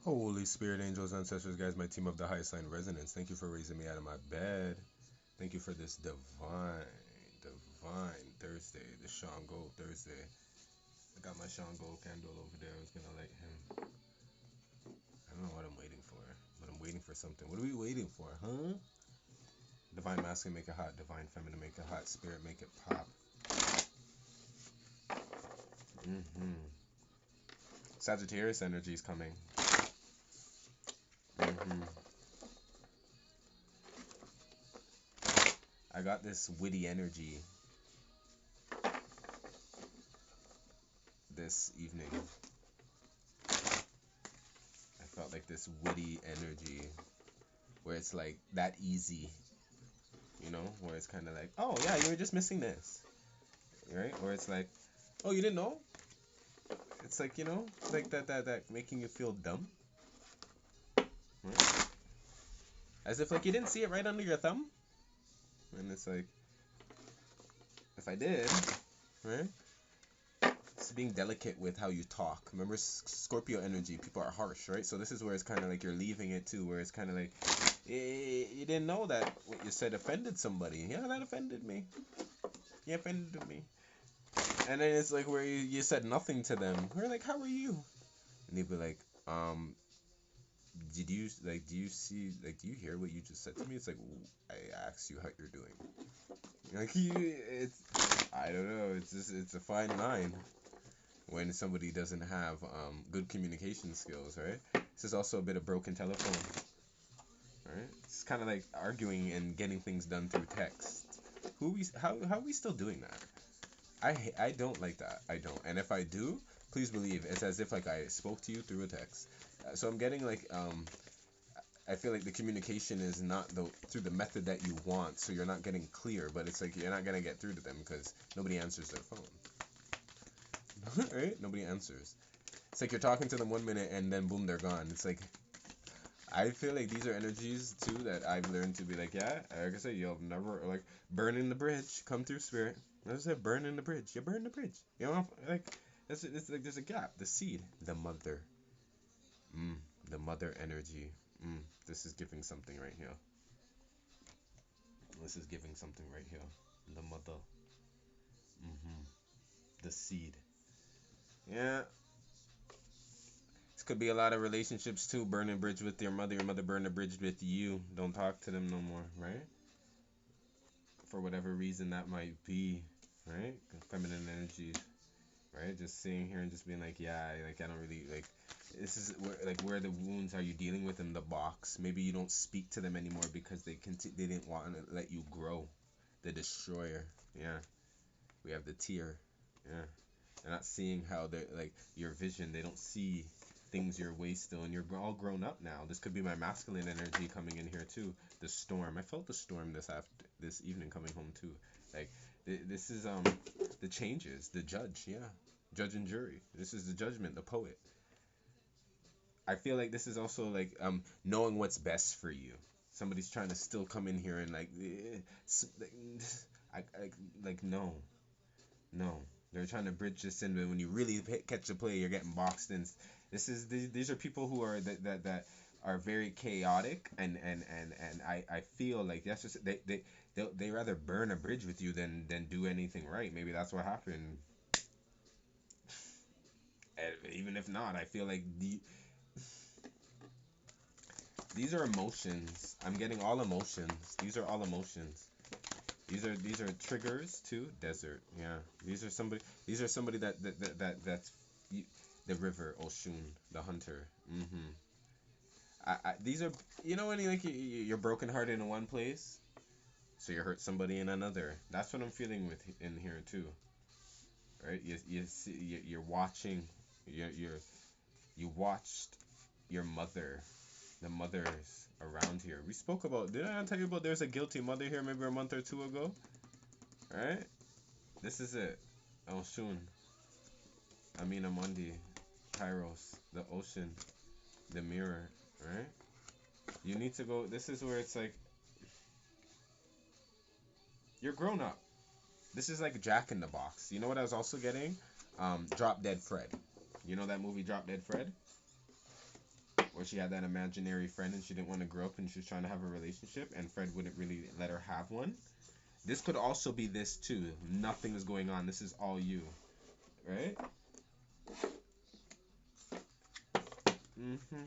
Holy Spirit, angels, ancestors, guys, my team of the high sign resonance. Thank you for raising me out of my bed. Thank you for this divine Thursday, the Shango Thursday. I got my Shango candle over there. I was gonna light him. I don't know what I'm waiting for, but I'm waiting for something. What are we waiting for, huh? Divine masculine make it hot, divine feminine make it hot, spirit make it pop. Sagittarius energy is coming. hmm I got this witty energy this evening. I felt like this witty energy where it's like that easy, where it's kind of like, oh yeah, you were just missing this, right? Or it's like, oh, you didn't know? It's like, like that making you feel dumb, right? As if like you didn't see it right under your thumb, and it's like, if I did, right? It's being delicate with how you talk. Remember Scorpio energy, people are harsh, right? So this is where it's kind of like you're leaving it too, where it's kind of like, you didn't know that what you said offended somebody. Yeah, that offended me. You offended me. And then it's like where you said nothing to them. We're like, how are you? And they'd be like, did you like? Do you see? Like, do you hear what you just said to me? It's like I asked you how you're doing. Like it's, I don't know. It's just it's a fine line when somebody doesn't have good communication skills, right? This is also a bit of broken telephone, right? It's kind of like arguing and getting things done through text. How are we still doing that? I don't like that. I don't. And if I do, please believe it's as if like I spoke to you through a text. So I'm getting like I feel like the communication is not the through the method that you want, so you're not getting clear, but it's like you're not gonna get through to them because nobody answers their phone. Right? Nobody answers. It's like you're talking to them 1 minute and then boom, they're gone. It's like I feel like these are energies too that I've learned to be like, yeah, like I said, you'll never like burning the bridge, come through spirit. I said burning the bridge. You burn the bridge. You know, like it's like there's a gap. The seed, the mother, mm, the mother energy. This is giving something right here. This is giving something right here. The mother, hmm the seed. Yeah, this could be a lot of relationships too. Burning bridge with your mother burned a bridge with you. Don't talk to them no more, right? For whatever reason that might be, right? Feminine energies, right? Just sitting here and just being like, yeah, like I don't really like. This is where the wounds are you dealing with in the box. Maybe you don't speak to them anymore because they didn't want to let you grow. The destroyer, yeah. We have the tear, yeah. They're not seeing how they like your vision. They don't see things your way still, and you're all grown up now. This could be my masculine energy coming in here too. The storm. I felt the storm this evening coming home too. Like this is the changes. The judge, yeah, judge and jury. This is the judgment. The poet. I feel like this is also like knowing what's best for you. Somebody's trying to still come in here and like, I like no. No, they're trying to bridge this in, but when you really catch the play, you're getting boxed in. These are people who are that are very chaotic, and I feel like that's just they rather burn a bridge with you than do anything right. Maybe that's what happened. And even if not, I feel like these are emotions. I'm getting all emotions. These are all emotions. These are triggers too. Desert, yeah. These are somebody that's the river, Oshun, the hunter. These are when you like you're brokenhearted in one place, so you hurt somebody in another. That's what I'm feeling with in here too, right? You see, you're watching, you watched your mother, the mothers around here. We spoke about. Did I not tell you about? There's a guilty mother here maybe a month or two ago, right? This is it. Oshun, Amina Mundi, Kairos, the ocean, the mirror, right? You need to go. This is where it's like you're grown up. This is like Jack in the Box. You know what I was also getting? Drop Dead Fred. You know that movie Drop Dead Fred? or she had that imaginary friend and she didn't want to grow up and she was trying to have a relationship and Fred wouldn't really let her have one. This could also be this too. Nothing is going on. This is all you, right? Mm-hmm.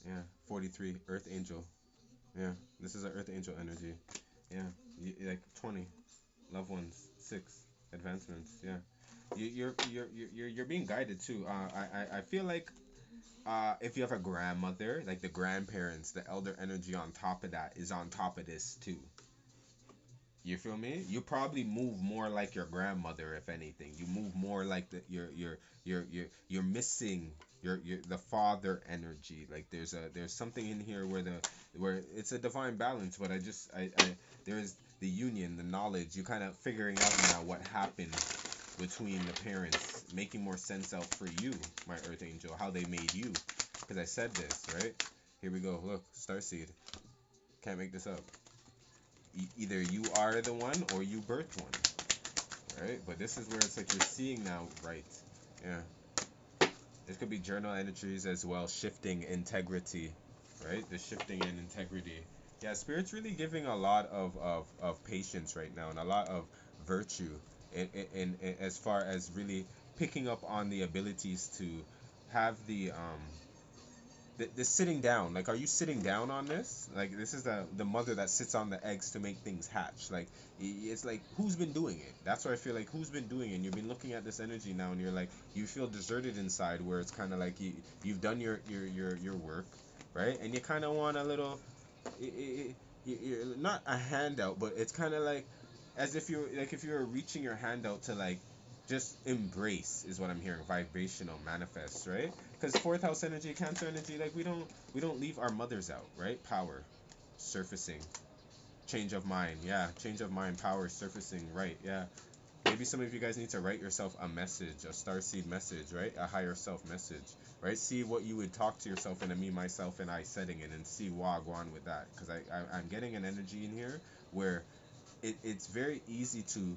Yeah. 43. Earth Angel. Yeah. This is an Earth Angel energy. Yeah. Like 20. Loved ones. 6. Advancements. Yeah. You're being guided too. I feel like if you have a grandmother, like the grandparents, the elder energy on top of that is on top of this too. You feel me? You probably move more like your grandmother, if anything. You move more like you're missing your the father energy. Like there's something in here where it's a divine balance, but I there's the union, the knowledge. You kind of figuring out now what happened between the parents, making more sense out for you, my Earth Angel, how they made you. Because I said this, right? Here we go. Look, Starseed. Can't make this up. Either you are the one or you birthed one, right? But this is where it's like you're seeing now, right? Yeah. This could be journal entries as well, shifting integrity, right? The shifting in integrity. Yeah, Spirit's really giving a lot of patience right now and a lot of virtue in as far as really picking up on the abilities to have the sitting down. Like, are you sitting down on this? Like, this is the mother that sits on the eggs to make things hatch. Like, it's like, who's been doing it? That's where I feel like, who's been doing it? And you've been looking at this energy now and you're like, you feel deserted inside, where it's kind of like you've done your work, right? And you kind of want a little, not a handout, but it's kind of like as if you're like, if you're reaching your hand out to like just embrace, is what I'm hearing. Vibrational manifest, right? Because fourth house energy, Cancer energy, like we don't leave our mothers out, right? Power surfacing, change of mind, yeah, change of mind, power surfacing, right? Yeah. Maybe some of you guys need to write yourself a message, a starseed message, right? A higher self message, right? See what you would talk to yourself in a me, myself, and I setting it, and see wagwan with that. Because I'm getting an energy in here where it's very easy to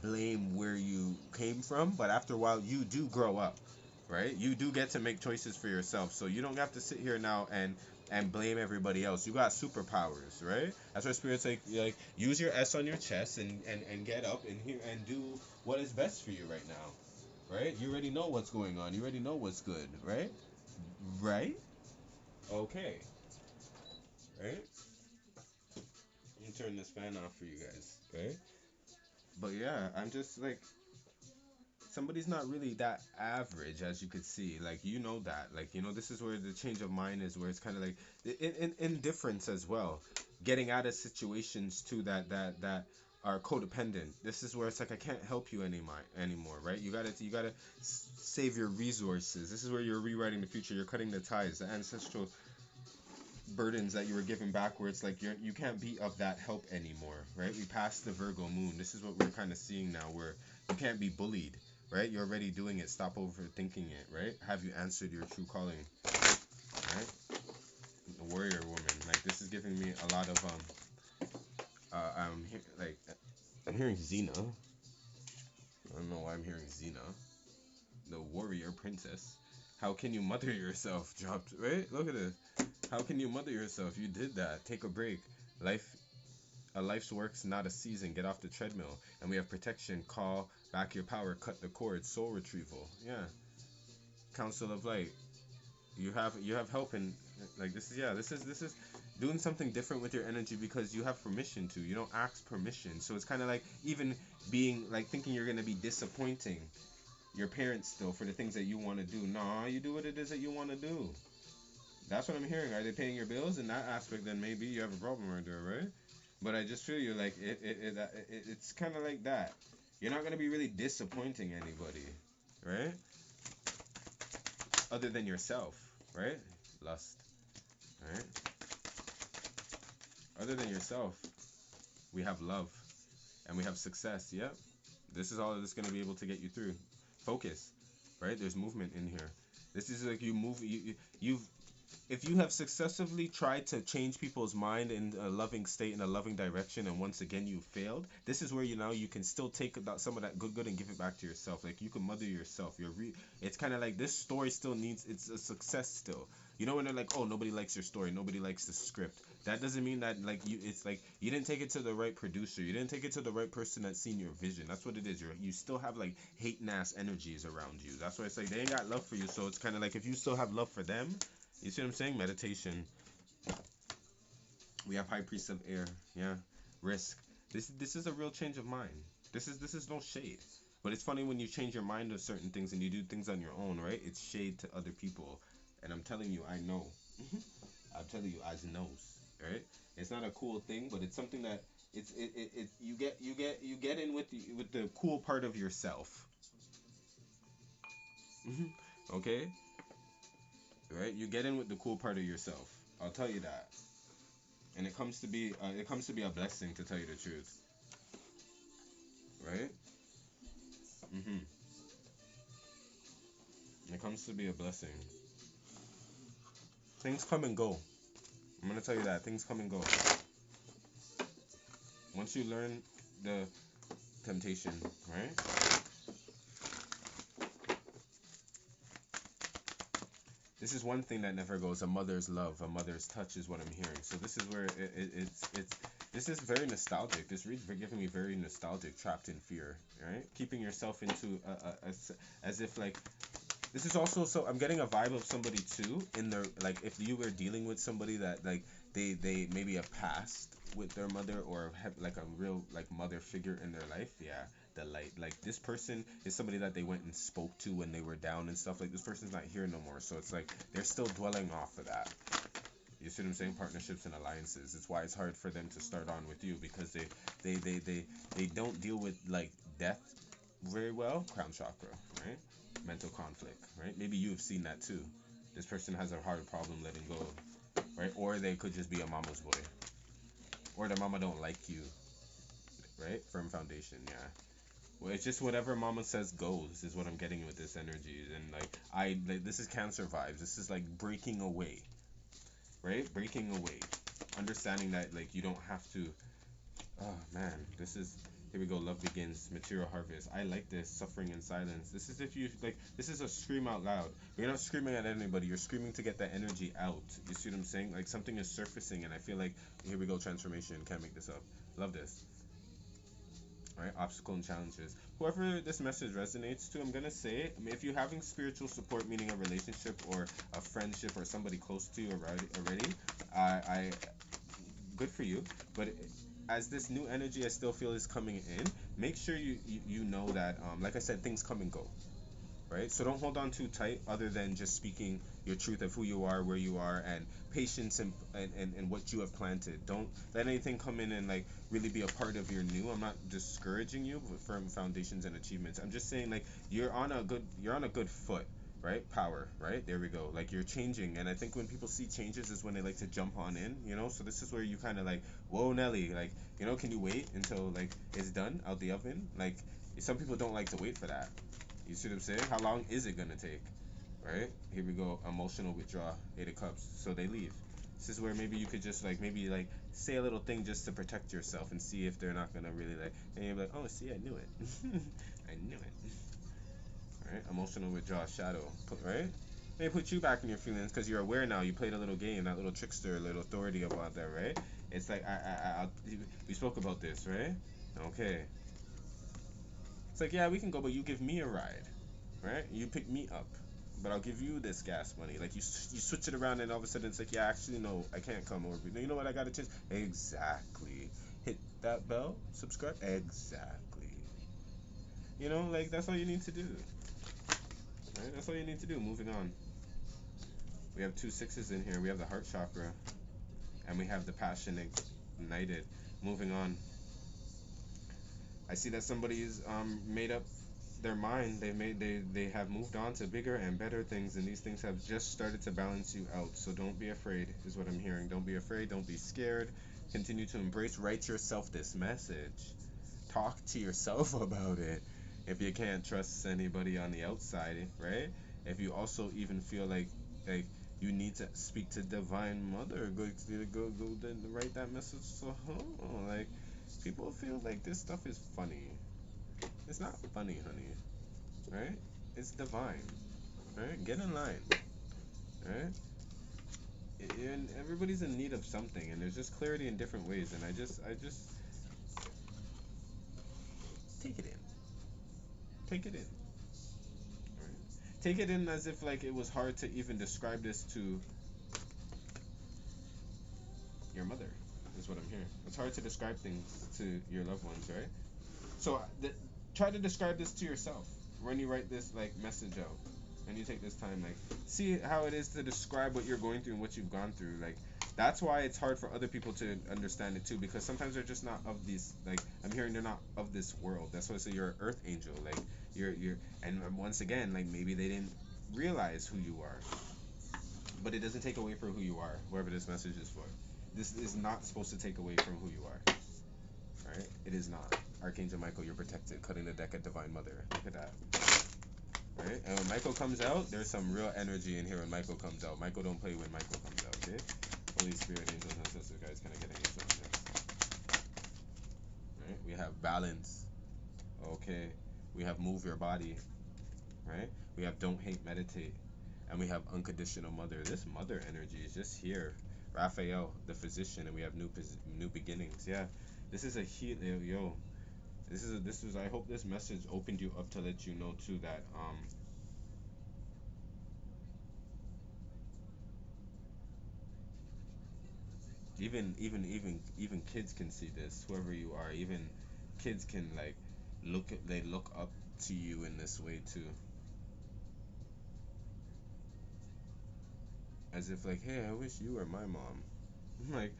blame where you came from, but after a while, you do grow up, right? You do get to make choices for yourself. So you don't have to sit here now and blame everybody else. You got superpowers, right? That's why Spirit's like use your S on your chest and get up and here and do what is best for you right now, right? You already know what's going on. You already know what's good, right? Right? Okay, right? Let me turn this fan off for you guys, okay? But yeah, I'm just like, somebody's not really that average, as you could see. Like, you know that. Like, this is where the change of mind is, where it's kind of like indifference as well. Getting out of situations too that are codependent. This is where it's like, I can't help you anymore, right? You gotta save your resources. This is where you're rewriting the future. You're cutting the ties, the ancestral burdens that you were given back, where it's like you can't be of that help anymore, right? We passed the Virgo moon. This is what we're kind of seeing now, where you can't be bullied, right? You're already doing it. Stop overthinking it, right? Have you answered your true calling, right? The warrior woman, like, this is giving me a lot of like, I'm hearing Xena. I don't know why I'm hearing Xena, the warrior princess. How can you mother yourself? Dropped, right? Look at this. How can you mother yourself? You did that. Take a break. Life, a life's work's not a season. Get off the treadmill. And we have protection. Call back your power. Cut the cord. Soul retrieval. Yeah. Council of Light. You have help in, like, this is, yeah, this is doing something different with your energy because you have permission to. You don't ask permission. So it's kind of like, even being like, thinking you're gonna be disappointing your parents still for the things that you want to do. Nah, you do what it is that you want to do. That's what I'm hearing. Are they paying your bills? In that aspect, then maybe you have a problem right there, right? But I just feel you like it's kind of like that. You're not gonna be really disappointing anybody, right? Other than yourself, right? Lust, right? Other than yourself, we have love and we have success. Yep. This is all that's gonna be able to get you through. Focus, right? There's movement in here. This is like, you move. You've If you have successfully tried to change people's mind in a loving state, in a loving direction, and once again you failed, this is where you can still take some of that good and give it back to yourself. Like you can mother yourself. It's kind of like this story still needs, it's a success still. You know when they're like, oh, nobody likes your story, nobody likes the script. That doesn't mean that like you. It's like you didn't take it to the right producer. You didn't take it to the right person that's seen your vision. That's what it is. You still have like hating ass energies around you. That's why it's like they ain't got love for you. So it's kind of like if you still have love for them, you see what I'm saying? Meditation. We have High Priest of Air. Yeah. Risk. This is a real change of mind. This is no shade. But it's funny when you change your mind to certain things and you do things on your own, right? It's shade to other people. And I'm telling you, I know. I'm telling you, as knows, right? It's not a cool thing, but it's something that you get in with the cool part of yourself. Okay? Right? You get in with the cool part of yourself. I'll tell you that. And it comes to be a blessing, to tell you the truth, right? Mhm. It comes to be a blessing. Things come and go. I'm gonna tell you that things come and go. Once you learn the temptation, right? This is one thing that never goes. A mother's love, a mother's touch is what I'm hearing. So this is where it's this is very nostalgic. This reads giving me very nostalgic, trapped in fear, right? Keeping yourself into as if like this is also, so I'm getting a vibe of somebody too in their, like if you were dealing with somebody that like they maybe a past with their mother or have like a real like mother figure in their life. Yeah, the light, like this person is somebody that they went and spoke to when they were down and stuff. Like this person's not here no more, so it's like they're still dwelling off of that. You see what I'm saying? Partnerships and alliances. It's why it's hard for them to start on with you, because they don't deal with like death very well. Crown chakra, right? Mental conflict, right? Maybe you've seen that too. This person has a hard problem letting go, right? Or they could just be a mama's boy, or the mama don't like you, right? Firm foundation, yeah. Well, it's just whatever mama says goes is what I'm getting with this energy, and like this is Cancer vibes. This is like breaking away, right? Breaking away, understanding that like you don't have to. Oh man, this is, here we go. Love begins. Material harvest. I like this. Suffering in silence. This is if you like. This is a scream out loud. But you're not screaming at anybody. You're screaming to get that energy out. You see what I'm saying? Like something is surfacing, and I feel like here we go. Transformation. Can't make this up. Love this. Right? Obstacle and challenges. Whoever this message resonates to, I'm gonna say, I mean, if you're having spiritual support, meaning a relationship or a friendship or somebody close to you already, I good for you. But as this new energy I still feel is coming in, make sure you know that like I said, things come and go, right? So don't hold on too tight, other than just speaking your truth of who you are, where you are, and patience and what you have planted. Don't let anything come in and like really be a part of your new. I'm not discouraging you with firm foundations and achievements. I'm just saying like you're on a good foot, right? Power, right? There we go. Like you're changing, and I think when people see changes is when they like to jump on in, So this is where you kind of like, whoa, Nelly, like, can you wait until like it's done out the oven? Like some people don't like to wait for that. You see what I'm saying? How long is it gonna take? Right? Here we go. Emotional withdrawal. 8 of Cups. So they leave. This is where maybe you could just like maybe like say a little thing just to protect yourself and see if they're not gonna really like. And you're like, oh, see, I knew it. I knew it. Right? Emotional withdrawal. Shadow. Right? They put you back in your feelings because you're aware now. You played a little game, that little trickster, a little authority about that, right? It's like we spoke about this, right? Okay. It's like, yeah, we can go, but you give me a ride, right? You pick me up, but I'll give you this gas money. Like you switch it around, and all of a sudden it's like, yeah, actually no, I can't come over. You know what? I gotta change. Exactly. Hit that bell, subscribe. Exactly. Like that's all you need to do. Right? That's all you need to do. Moving on. We have two sixes in here. We have the heart chakra, and we have the passion ignited. Moving on. I see that somebody's made up their mind. They have moved on to bigger and better things, and these things have just started to balance you out. So don't be afraid, is what I'm hearing. Don't be afraid. Don't be scared. Continue to embrace. Write yourself this message. Talk to yourself about it. If you can't trust anybody on the outside, right? If you also even feel like You need to speak to Divine Mother. Go then write that message to her. Like, people feel like this stuff is funny. It's not funny, honey. Right? It's divine. Right? Get in line. Right? And everybody's in need of something, and there's just clarity in different ways. And I just take it in. Take it in. Right? Take it in as if like it was hard to even describe this to your mother. Is what I'm hearing. It's hard to describe things to your loved ones, right? So try to describe this to yourself when you write this like message out, and you take this time, like see how it is to describe what you're going through and what you've gone through. Like that's why it's hard for other people to understand it too, because sometimes they're just not of these. Like I'm hearing they're not of this world. That's why I say you're an earth angel. Like you're, and once again, like maybe they didn't realize who you are, but it doesn't take away from who you are. Whoever this message is for, this is not supposed to take away from who you are. Right? It is not. Archangel Michael, you're protected. Cutting the deck at Divine Mother. Look at that. Right? And when Michael comes out, there's some real energy in here when Michael comes out. Michael don't play when Michael comes out, okay? Holy Spirit, angels and sisters, guys, can I get an angel on this? Right? We have balance. Okay. We have move your body. Right? We have don't hate, meditate. And we have unconditional mother. This mother energy is just here. Raphael, the physician, and we have new beginnings. Yeah. This is a heal, yo. This is I hope this message opened you up to let you know too that even kids can see this, whoever you are. Even kids can like they look up to you in this way too, as if like, hey, I wish you were my mom. Like,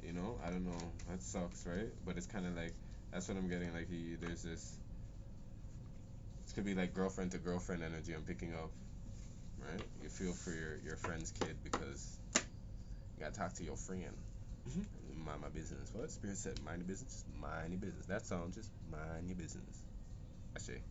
I don't know, that sucks, right? But it's kind of like that's what I'm getting. Like there's this, this could be like girlfriend to girlfriend energy I'm picking up. Right? You feel for your friend's kid because you gotta talk to your friend. Mind my business. What? Spirit said, mind your business. Just mind your business. That's all. Just mind your business. Ashe.